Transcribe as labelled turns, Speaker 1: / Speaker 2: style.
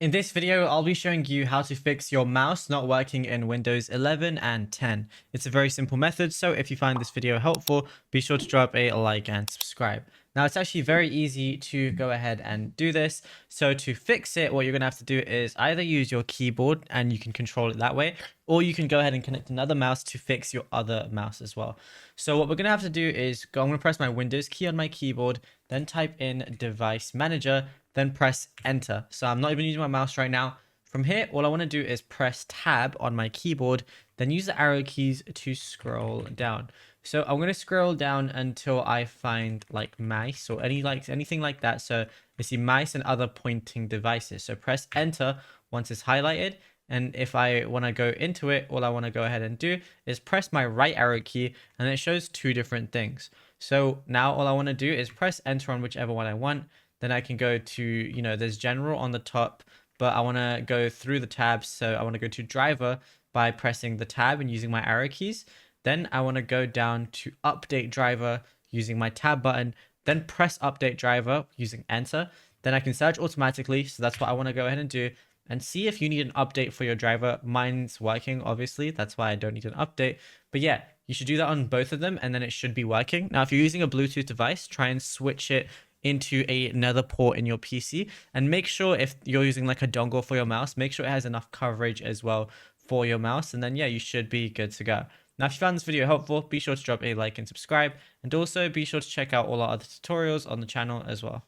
Speaker 1: In this video, I'll be showing you how to fix your mouse not working in Windows 11 and 10. It's a very simple method, so if you find this video helpful, be sure to drop a like and subscribe. Now, it's actually very easy to go ahead and do this. So to fix it, what you're going to have to do is either use your keyboard and you can control it that way, or you can go ahead and connect another mouse to fix your other mouse as well. So what we're going to have to do is I'm going to press my Windows key on my keyboard, then type in Device Manager, then press enter. So I'm not even using my mouse right now. From here, all I want to do is press tab on my keyboard, then use the arrow keys to scroll down. So I'm going to scroll down until I find like mice or anything like that. So I see mice and other pointing devices. So press enter once it's highlighted. And if I want to go into it, all I want to go ahead and do is press my right arrow key, and it shows two different things. So now all I want to do is press enter on whichever one I want. Then I can go to, there's general on the top, but I want to go through the tabs. So I want to go to driver by pressing the tab and using my arrow keys. Then I want to go down to update driver using my tab button, then press update driver using enter. Then I can search automatically. So that's what I want to go ahead and do, and see if you need an update for your driver. Mine's working, obviously. That's why I don't need an update. But yeah, you should do that on both of them, and then it should be working. Now, if you're using a Bluetooth device, try and switch it into another port in your PC, and make sure if you're using like a dongle for your mouse, make sure it has enough coverage as well for your mouse, and then yeah, you should be good to go. Now, if you found this video helpful, be sure to drop a like and subscribe, and also be sure to check out all our other tutorials on the channel as well.